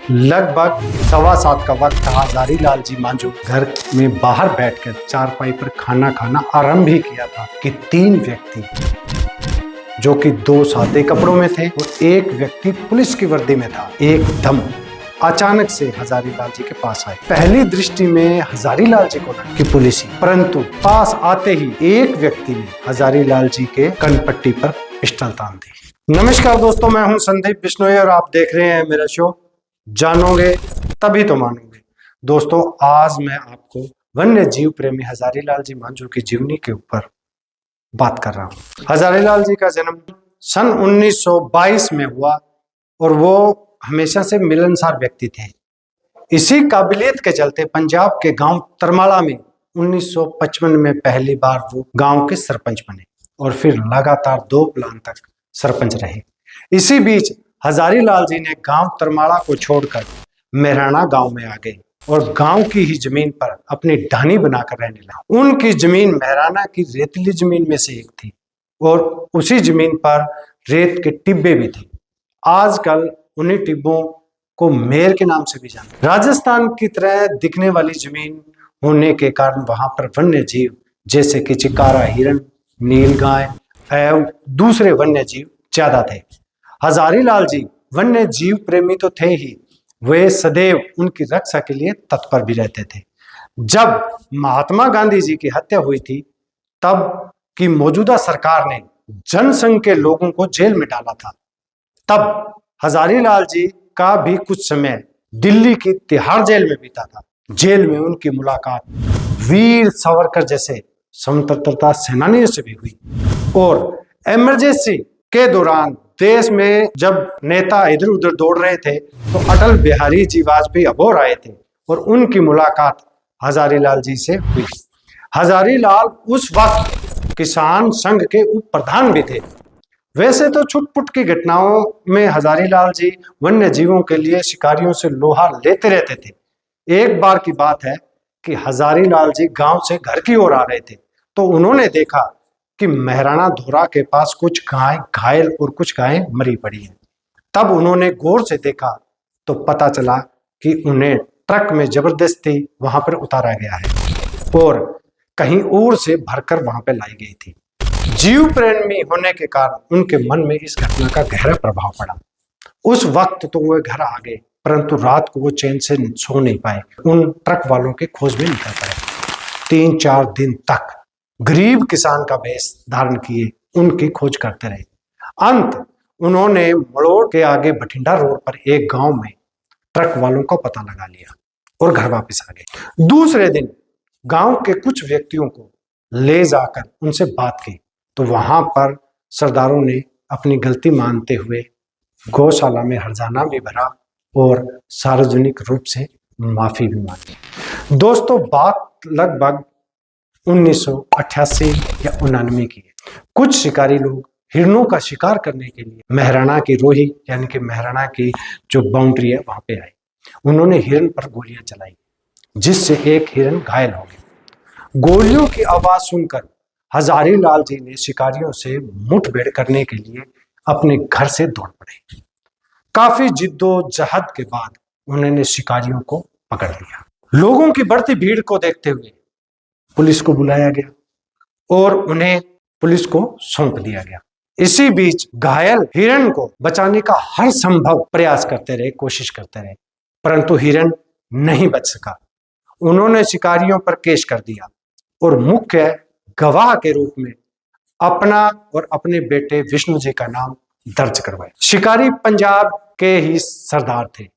लगभग 7:15 का वक्त था। हजारी लाल जी मांझू घर में बाहर बैठकर चारपाई पर खाना खाना आरंभ ही किया था कि 3 व्यक्ति, जो कि 2 सादे कपड़ों में थे और एक व्यक्ति पुलिस की वर्दी में था, एकदम अचानक से हजारी लाल जी के पास आए। पहली दृष्टि में हजारी लाल जी को लगा कि पुलिस ही, परंतु पास आते ही एक व्यक्ति ने हजारी लाल जी के कनपट्टी पर पिस्टल तान दी। नमस्कार दोस्तों, मैं हूं संदीप बिश्नोई और आप देख रहे हैं मेरा शो जानोगे तभी तो मानोगे। दोस्तों, आज मैं आपको वन्य जीव प्रेमी हजारी लाल जी मांझू की जीवनी के ऊपर बात कर रहा हूं। हजारी लाल जी का जन्म सन 1922 में हुआ और वो हमेशा से मिलनसार व्यक्ति थे। इसी काबिलियत के चलते पंजाब के गांव तरमाला में 1955 में पहली बार वो गांव के सरपंच बने और फिर लगातार 2 प्लान तक सरपंच रहे। इसी बीच हजारी लाल जी ने गांव तरमाला को छोड़कर मेहराना गांव में आ गए और गांव की ही जमीन पर अपनी ढानी बनाकर रहने लगे। उनकी जमीन मेहराना की रेतीली जमीन में से एक थी और उसी जमीन पर रेत के टिब्बे भी थे। आजकल उन्हीं टिब्बों को मेर के नाम से भी जानते। राजस्थान की तरह दिखने वाली जमीन होने के कारण वहां पर वन्य जीव जैसे कि चिकारा हिरण, नीलगाय एवं दूसरे वन्य जीव ज्यादा थे। हजारी लाल जी वन्य जीव प्रेमी तो थे ही, वे सदैव उनकी रक्षा के लिए तत्पर भी रहते थे। जब महात्मा गांधी जी की हत्या हुई थी, तब की मौजूदा सरकार ने जनसंघ के लोगों को जेल में डाला था। तब हजारी लाल जी का भी कुछ समय दिल्ली की तिहाड़ जेल में बीता था। जेल में उनकी मुलाकात वीर सावरकर जैसे स्वतंत्रता सेनानियों से भी हुई और इमरजेंसी के दौरान देश में जब नेता इधर उधर दौड़ रहे थे तो अटल बिहारी जी वाजपेयी अबोर आए थे और उनकी मुलाकात हजारी लाल जी से हुई। हजारी लाल उस वक्त किसान संघ के उप प्रधान भी थे। वैसे तो छुटपुट की घटनाओं में हजारी लाल जी वन्य जीवों के लिए शिकारियों से लोहा लेते रहते थे। एक बार की बात है कि हजारी लाल जी गांव से घर की ओर आ रहे थे तो उन्होंने देखा कि मेहराना धोरा के पास कुछ गाय घायल और कुछ गायें मरी पड़ी हैं। तब उन्होंने गौर से देखा तो पता चला कि उन्हें ट्रक में जबरदस्ती वहां पर उतारा गया है और कहीं और से भरकर वहां पर लाई गई थी। जीव प्रेमी होने के कारण उनके मन में इस घटना का गहरा प्रभाव पड़ा। उस वक्त तो वो घर आ गए, परंतु रात को वो चैन से सो नहीं पाए। उन ट्रक वालों की खोज में निकल पाए। 3-4 दिन तक गरीब किसान का वेश धारण किए उनकी खोज करते रहे। अंत उन्होंने मड़ोड़ के आगे बठिंडा रोड पर एक गांव में ट्रक वालों का पता लगा लिया और घर वापस आ गए। दूसरे दिन गांव के कुछ व्यक्तियों को ले जाकर उनसे बात की तो वहां पर सरदारों ने अपनी गलती मानते हुए गौशाला में हर्जाना भी भरा और सार्वजनिक रूप से माफी भी मांगी। दोस्तों, बात लगभग 1988 या 1999 की है। कुछ शिकारी लोग हिरणों का शिकार करने के लिए मेहराना की रोही यानी कि मेहराना की जो बाउंड्री है वहां पे आए। उन्होंने हिरण पर गोलियां चलाई जिससे एक हिरण घायल हो गया। गोलियों की आवाज सुनकर हजारी लाल जी ने शिकारियों से मुठभेड़ करने के लिए अपने घर से दौड़ पड़े। काफी जिद्दोजहद के बाद उन्होंने शिकारियों को पकड़ लिया। लोगों की बढ़ती भीड़ को देखते हुए पुलिस को बुलाया गया और उन्हें पुलिस को सौंप दिया गया। इसी बीच घायल हिरण को बचाने का हर संभव प्रयास करते रहे, कोशिश करते रहे, परंतु हिरण नहीं बच सका। उन्होंने शिकारियों पर केस कर दिया और मुख्य गवाह के रूप में अपना और अपने बेटे विष्णु जी का नाम दर्ज करवाया। शिकारी पंजाब के ही सरदार थे,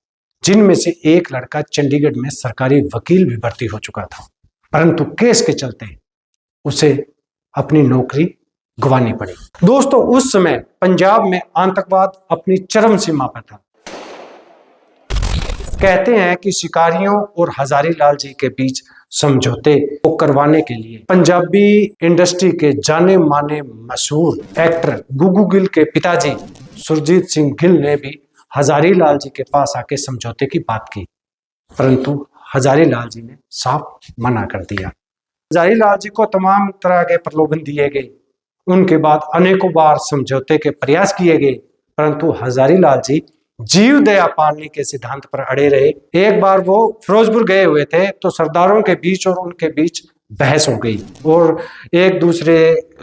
जिनमें से एक लड़का चंडीगढ़ में सरकारी वकील भी भर्ती हो चुका था, परंतु केस के चलते उसे अपनी नौकरी गंवानी पड़ी। दोस्तों, उस समय पंजाब में आतंकवाद अपनी चरम सीमा पर था। कहते हैं कि शिकारियों और हजारी लाल जी के बीच समझौते को करवाने के लिए पंजाबी इंडस्ट्री के जाने माने मशहूर एक्टर गुग्गू गिल के पिताजी सुरजीत सिंह गिल ने भी हजारी लाल जी के पास आके समझौते की बात की, परंतु हजारी लाल जी ने साफ मना कर दिया। हजारी लाल जी को तमाम तरह के प्रलोभन दिए गए। उनके बाद अनेकों बार समझौते के प्रयास किए गए, परंतु हजारी लाल जी जीव दया पालने के सिद्धांत पर अड़े रहे। एक बार वो फिरोजपुर गए हुए थे तो सरदारों के बीच और उनके बीच बहस हो गई और एक दूसरे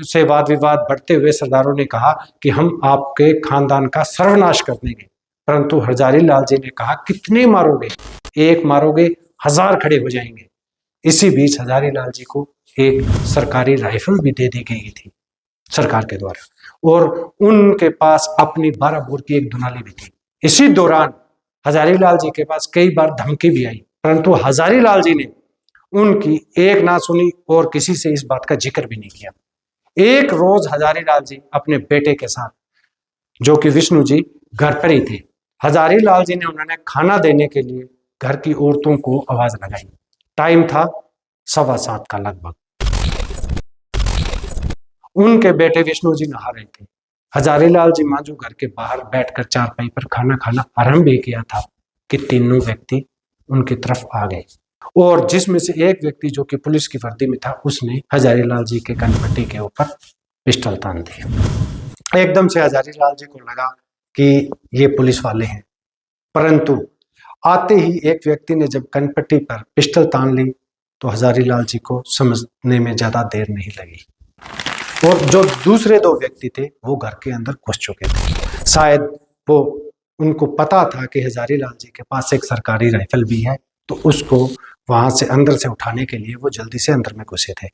से वाद विवाद बढ़ते हुए सरदारों ने कहा कि हम आपके खानदान का सर्वनाश कर देंगे। परंतु हजारी लाल जी ने कहा, कितने मारोगे? एक मारोगे 1000 खड़े हो जाएंगे। इसी बीच हजारी लाल जी को एक सरकारी राइफल भी दे दी गई थी सरकार के द्वारा और उनके पास अपनी 12 बोर की एक दुनाली भी थी। इसी दौरान हजारी लाल जी के पास कई बार धमकी भी आई, परंतु हजारी लाल जी ने उनकी एक ना सुनी और किसी से इस बात का जिक्र भी नहीं किया। एक रोज हजारी लाल जी अपने बेटे के साथ, जो कि विष्णु जी, घर पर ही थे। हजारी लाल जी ने उन्होंने खाना देने के लिए घर की औरतों को आवाज लगाई। टाइम था 7:15 का लगभग। उनके बेटे विष्णु जी नहा रहे थे। हजारी लाल जी मांझू घर के बाहर बैठकर चारपाई पर खाना खाना आरंभ ही किया था कि तीनों व्यक्ति उनकी तरफ आ गए और जिसमें से एक व्यक्ति, जो कि पुलिस की वर्दी में था, उसने हजारी लाल जी के कनपट्टी के ऊपर पिस्टल तान दिया। एकदम से हजारी लाल जी को लगा कि ये पुलिस वाले हैं, परंतु आते ही एक व्यक्ति ने जब कनपट्टी पर पिस्टल तान ली तो हजारी लाल जी को समझने में ज्यादा देर नहीं लगी और जो दूसरे 2 व्यक्ति थे वो घर के अंदर घुस चुके थे। शायद वो उनको पता था कि हजारी लाल जी के पास एक सरकारी राइफल भी है, तो उसको वहां से अंदर से उठाने के लिए वो जल्दी से अंदर में घुसे थे।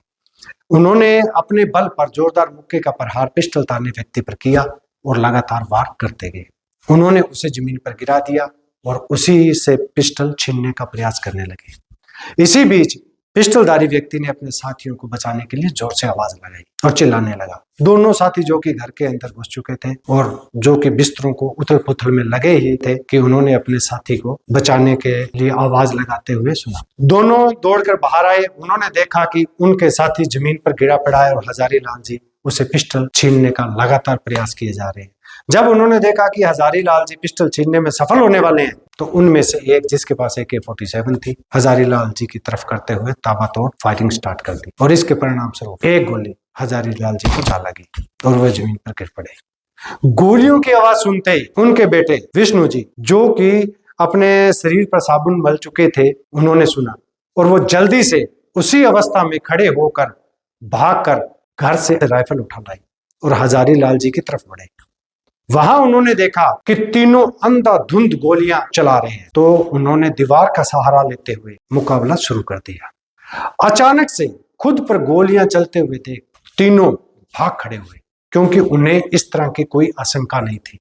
उन्होंने अपने बल पर जोरदार मुक्के का प्रहार पिस्टल ताने व्यक्ति पर किया और लगातार वार करते गए। उन्होंने उसे जमीन पर गिरा दिया और उसी से पिस्टल छीनने का प्रयास करने लगे। इसी बीच पिस्टलधारी व्यक्ति ने अपने साथियों को बचाने के लिए जोर से आवाज लगाई और चिल्लाने लगा। दोनों साथी, जो कि घर के अंदर घुस चुके थे और जो कि बिस्तरों को उथल पुथल में लगे ही थे, कि उन्होंने अपने साथी को बचाने के लिए आवाज लगाते हुए सुना। दोनों दौड़कर बाहर आए। उन्होंने देखा कि उनके साथी जमीन पर गिरा पड़ा है और हजारी लाल जी उसे पिस्टल छीनने का लगातार प्रयास किए जा रहे हैं। जब उन्होंने देखा कि हजारी लाल जी पिस्टल छीनने में सफल होने वाले हैं, तो उनमें से एक, जिसके पास AK-47 थी, हजारी लाल जी की तरफ करते हुए ताबड़तोड़ फायरिंग स्टार्ट कर दी और इसके परिणाम स्वरूप एक गोली हजारी लाल जी को जा लगी और वह जमीन पर गिर पड़े। गोलियों की आवाज सुनते ही उनके बेटे विष्णु जी, जो कि अपने शरीर पर साबुन मल चुके थे, उन्होंने सुना और वो जल्दी से उसी अवस्था में खड़े होकर भागकर घर से राइफल उठा लाई और हजारी लाल जी की तरफ बढ़े। वहां उन्होंने देखा कि तीनों अंधाधुंध गोलियां चला रहे हैं, तो उन्होंने दीवार का सहारा लेते हुए मुकाबला शुरू कर दिया। अचानक से खुद पर गोलियां चलते हुए थे, तीनों भाग खड़े हुए क्योंकि उन्हें इस तरह की कोई आशंका नहीं थी,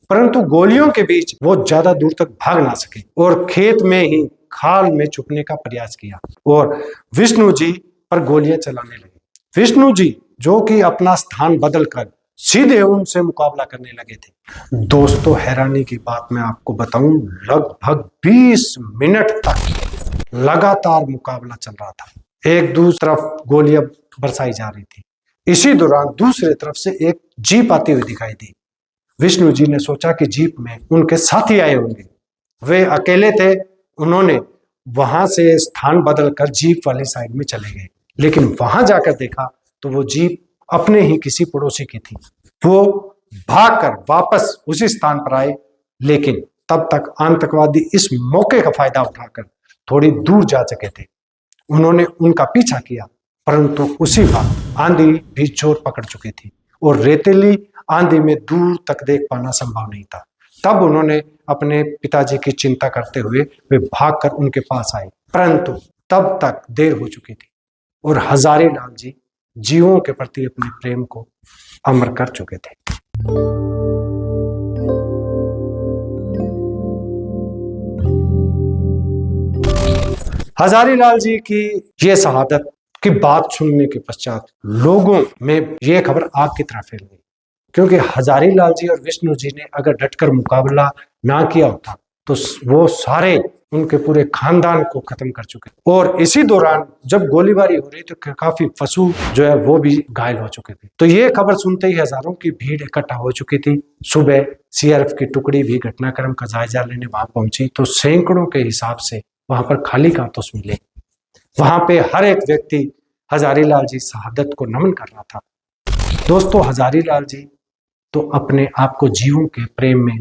परंतु गोलियों के बीच वो ज्यादा दूर तक भाग ना सके और खेत में ही खाल में छुपने का प्रयास किया और विष्णु जी पर गोलियां चलाने लगे। विष्णु जी, जो कि अपना स्थान बदलकर सीधे उनसे मुकाबला करने लगे थे। दोस्तों, हैरानी की बात मैं आपको बताऊं, लगभग 20 मिनट तक लगातार मुकाबला चल रहा था। एक दूसरी तरफ गोलियां बरसाई जा रही थी। इसी दौरान दूसरी तरफ से एक जीप आती हुई दिखाई दी। विष्णु जी ने सोचा कि जीप में उनके साथी आए होंगे। वे अकेले थे। उन्होंने वहां से स्थान बदलकर जीप वाली साइड में चले गए, लेकिन वहां जाकर देखा तो वो जीप अपने ही किसी पड़ोसी की थी। वो भागकर वापस उसी स्थान पर आए, लेकिन तब तक आतंकवादी इस मौके का फायदा उठाकर थोड़ी दूर जा चुके थे। उन्होंने उनका पीछा किया, परंतु उसी वक्त आंधी भी जोर पकड़ चुकी थी और रेतीली आंधी में दूर तक देख पाना संभव नहीं था। तब उन्होंने अपने पिताजी की चिंता करते हुए वे भागकर उनके पास आए, परंतु तब तक देर हो चुकी थी और हजारी लाल जी जीवों के प्रति अपने प्रेम को अमर कर चुके थे। हजारी लाल जी की ये शहादत की बात सुनने के पश्चात लोगों में ये खबर आग की तरह फैल गई, क्योंकि हजारी लाल जी और विष्णु जी ने अगर डटकर मुकाबला ना किया होता तो वो सारे उनके पूरे खानदान को खत्म कर चुके। और इसी दौरान जब गोलीबारी हो रही तो काफी पशु जो है वो भी घायल हो चुके थे। तो ये खबर सुनते ही हजारों की भीड़ इकट्ठा हो चुकी थी। सुबह CRF की टुकड़ी भी घटनाक्रम का जायजा लेने वहां पहुंची तो सैकड़ों के हिसाब से वहां पर खाली कारतूस मिले। वहां पे हर एक व्यक्ति हजारी लाल जी शहादत को नमन कर रहा था। दोस्तों, हजारी लाल जी तो अपने आप को जीवों के प्रेम में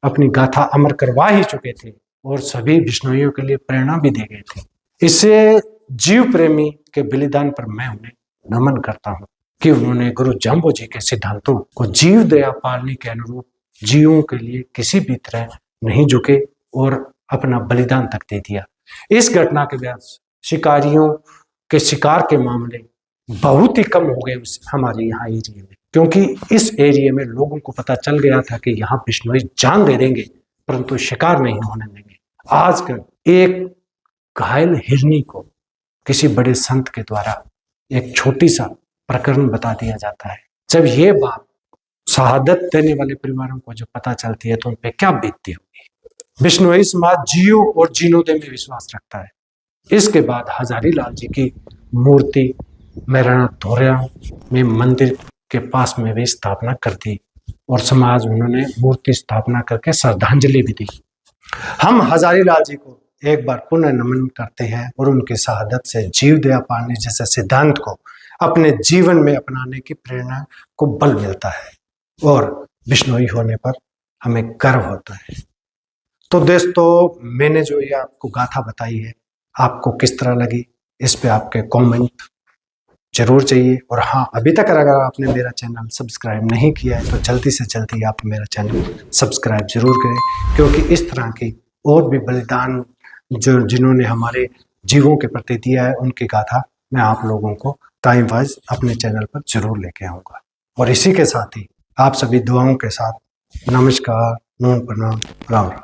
अपनी गाथा अमर करवा ही चुके थे और सभी बिश्नोइयों के लिए प्रेरणा भी दे गए थे। इससे जीव प्रेमी के बलिदान पर मैं उन्हें नमन करता हूँ कि उन्होंने गुरु जाम्बो जी के सिद्धांतों को जीव दया पालने के अनुरूप जीवों के लिए किसी भी तरह नहीं झुके और अपना बलिदान तक दे दिया। इस घटना के बाद शिकारियों के शिकार के मामले बहुत ही कम हो गए हमारे यहाँ एरिया में, क्योंकि इस एरिया में लोगों को पता चल गया था कि यहाँ बिश्नोई जान दे देंगे परंतु शिकार नहीं होने देंगे। आजकल एक घायल हिरनी को किसी बड़े संत के द्वारा एक छोटी सा प्रकरण बता दिया जाता है। जब ये बात शहादत देने वाले परिवारों को जो पता चलती है तो उन पे क्या बीतती होगी। बिश्नोई समाज जियो और जीनोदय में विश्वास रखता है। इसके बाद हजारी लाल जी की मूर्ति मेराना धोरिया में मंदिर के पास में भी स्थापना कर दी और समाज उन्होंने मूर्ति स्थापना करके श्रद्धांजलि भी दी। हम हजारी लाल जी को एक बार पुनः नमन करते हैं और उनकी शहादत से जीव दया पालने जैसे सिद्धांत को अपने जीवन में अपनाने की प्रेरणा को बल मिलता है और बिश्नोई होने पर हमें गर्व होता है। तो दोस्तों, मैंने जो ये आपको गाथा बताई है आपको किस तरह लगी, इस पे आपके कमेंट जरूर चाहिए। और हाँ, अभी तक अगर आपने मेरा चैनल सब्सक्राइब नहीं किया है तो जल्दी से जल्दी आप मेरा चैनल सब्सक्राइब जरूर करें, क्योंकि इस तरह की और भी बलिदान जो जिन्होंने हमारे जीवों के प्रति दिया है उनकी गाथा मैं आप लोगों को टाइम वाइज अपने चैनल पर जरूर लेके आऊँगा। और इसी के साथ ही आप सभी दुआओं के साथ नमस्कार, नमन प्रणाम, राम राम।